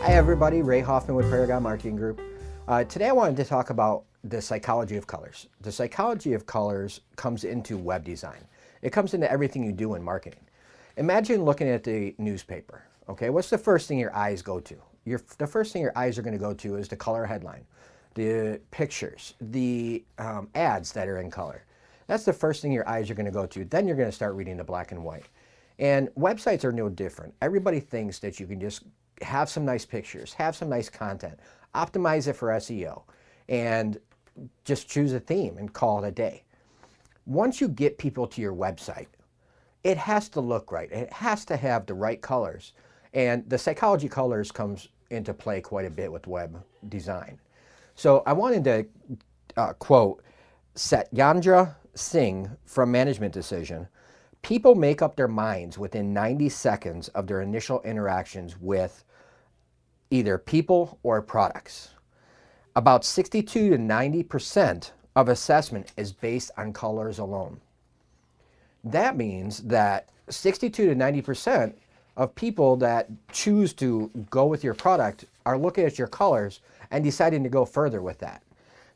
Hi everybody, Ray Hoffman with Paragon Marketing Group. Today I wanted to talk about the psychology of colors. The psychology of colors comes into web design. It comes into everything you do in marketing. Imagine looking at the newspaper, okay? What's the first thing your eyes go to? The first thing your eyes are going to go to is the color headline, the pictures, the ads that are in color. That's the first thing your eyes are going to go to. Then you're going to start reading the black and white. And websites are no different. Everybody thinks that you can just have some nice pictures, have some nice content, optimize it for SEO, and just choose a theme and call it a day. Once you get people to your website, it has to look right. It has to have the right colors. And the psychology colors comes into play quite a bit with web design. So I wanted to quote Satyendra Singh from Management Decision. People make up their minds within 90 seconds of their initial interactions with either people or products. About 62 to 90% of assessment is based on colors alone. That means that 62 to 90% of people that choose to go with your product are looking at your colors and deciding to go further with that.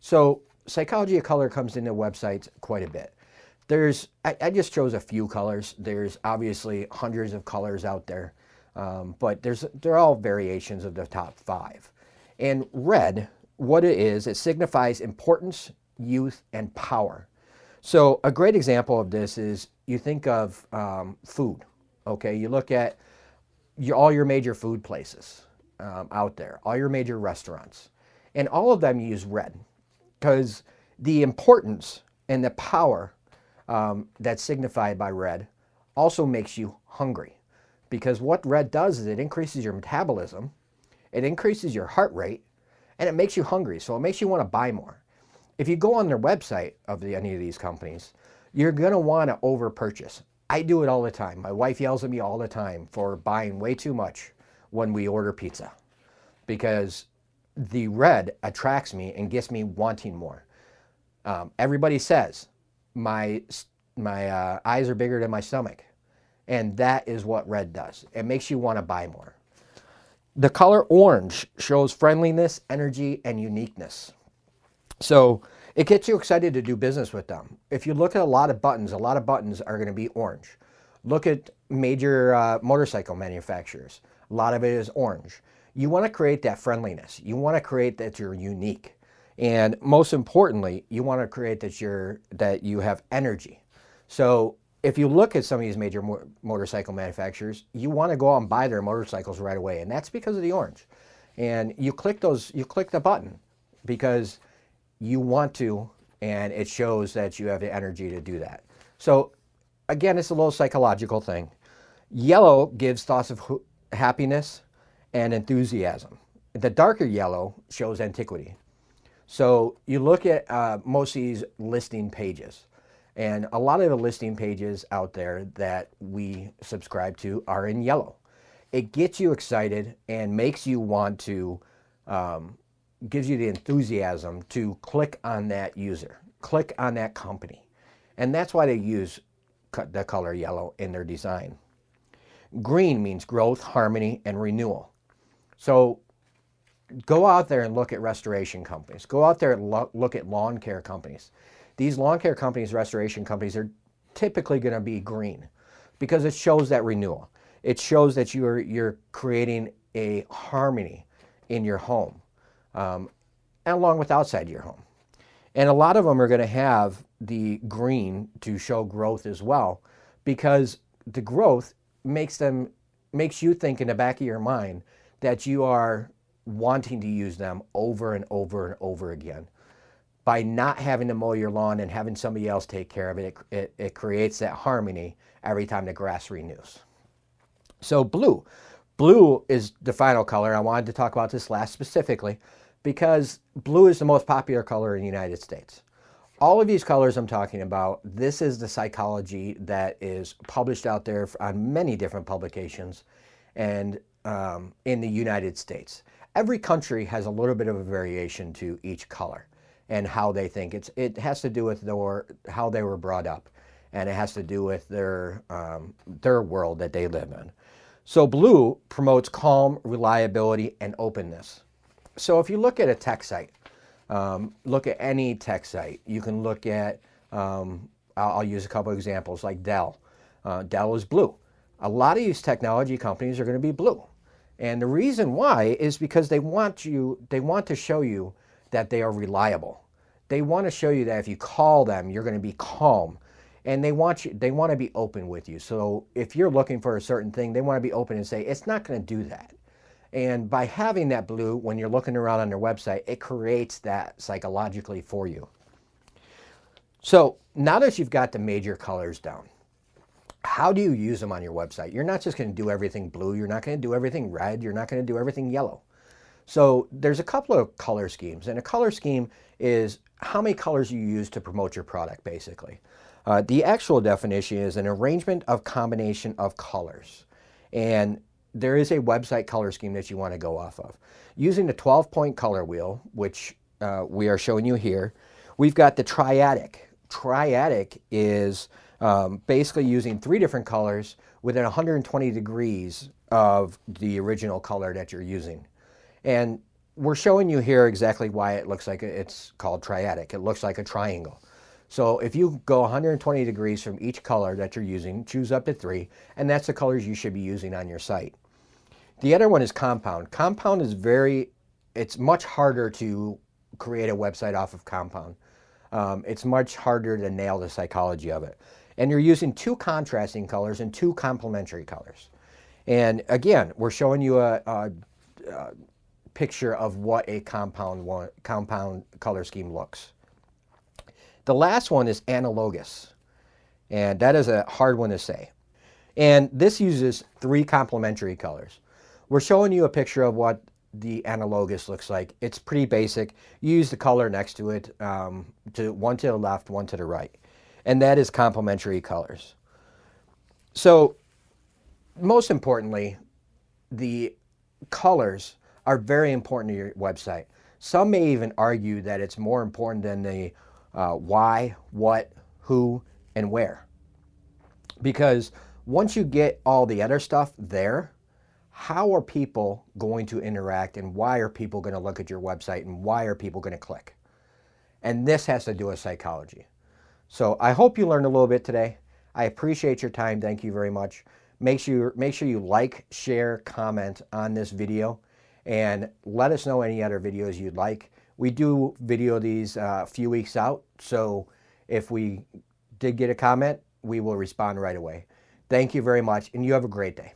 So psychology of color comes into websites quite a bit. I just chose a few colors. There's obviously hundreds of colors out there, but they're all variations of the top 5. And red, what it is, it signifies importance, youth, and power. So a great example of this is you think of food, okay? You look at all your major food places out there, all your major restaurants, and all of them use red because the importance and the power that's signified by red also makes you hungry, because what red does is it increases your metabolism, it increases your heart rate, and it makes you hungry, so it makes you want to buy more. If you go on their website of any of these companies, you're going to want to over purchase. I do it all the time. My wife yells at me all the time for buying way too much when we order pizza, because the red attracts me and gets me wanting more. Everybody says my eyes are bigger than my stomach, and that is what red does. It makes you want to buy more. The color orange shows friendliness, energy, and uniqueness. So it gets you excited to do business with them. If you look at a lot of buttons are going to be orange. Look at major motorcycle manufacturers. A lot of it is orange. You want to create that friendliness. You want to create that you're unique. And most importantly, you want to create that you have energy. So if you look at some of these major motorcycle manufacturers, you want to go out and buy their motorcycles right away. And that's because of the orange. And you click the button because you want to, and it shows that you have the energy to do that. So again, it's a little psychological thing. Yellow gives thoughts of happiness and enthusiasm. The darker yellow shows antiquity. So you look at most of these listing pages, and a lot of the listing pages out there that we subscribe to are in yellow. It gets you excited and makes you want to, gives you the enthusiasm to click on that user, click on that company. And that's why they use the color yellow in their design. Green means growth, harmony, and renewal. So go out there and look at restoration companies. Go out there and look at lawn care companies. These lawn care companies, restoration companies, are typically going to be green because it shows that renewal. It shows that you're creating a harmony in your home, and along with outside your home. And a lot of them are going to have the green to show growth as well, because the growth makes you think in the back of your mind that you are wanting to use them over and over and over again. By not having to mow your lawn and having somebody else take care of it, it creates that harmony every time the grass renews. So blue. Blue is the final color. I wanted to talk about this last specifically because blue is the most popular color in the United States. All of these colors I'm talking about, this is the psychology that is published out there on many different publications and in the United States. Every country has a little bit of a variation to each color and how they think. It has to do with how they were brought up, and it has to do with their world that they live in. So blue promotes calm, reliability, and openness. So if you look at a tech site, look at any tech site, you can look at, I'll use a couple of examples like Dell. Dell is blue. A lot of these technology companies are going to be blue. And the reason why is because they want to show you that they are reliable. They want to show you that if you call them, you're going to be calm. And they want to be open with you. So if you're looking for a certain thing, they want to be open and say, it's not going to do that. And by having that blue, when you're looking around on their website, it creates that psychologically for you. So now that you've got the major colors down, how do you use them on your website? You're not just going to do everything blue. You're not going to do everything red. You're not going to do everything yellow. So there's a couple of color schemes. And a color scheme is how many colors you use to promote your product, basically. The actual definition is an arrangement of combination of colors. And there is a website color scheme that you want to go off of. Using the 12-point color wheel, which we are showing you here, we've got the triadic. Triadic is basically using 3 different colors within 120 degrees of the original color that you're using. And we're showing you here exactly why it looks like it's called triadic. It looks like a triangle. So if you go 120 degrees from each color that you're using, choose up to 3, and that's the colors you should be using on your site. The other one is compound. Compound is it's much harder to create a website off of compound. It's much harder to nail the psychology of it. And you're using 2 contrasting colors and 2 complementary colors. And again, we're showing you a picture of what a compound color scheme looks. The last one is analogous, and that is a hard one to say. And this uses 3 complementary colors. We're showing you a picture of what the analogous looks like. It's pretty basic. You use the color next to it, one to the left, one to the right. And that is complementary colors. So most importantly, the colors are very important to your website. Some may even argue that it's more important than the why, what, who, and where. Because once you get all the other stuff there, how are people going to interact, and why are people going to look at your website, and why are people going to click? And this has to do with psychology. So I hope you learned a little bit today. I appreciate your time. Thank you very much. Make sure you like, share, comment on this video, and let us know any other videos you'd like. We do video these a few weeks out, so if we did get a comment, we will respond right away. Thank you very much, and you have a great day.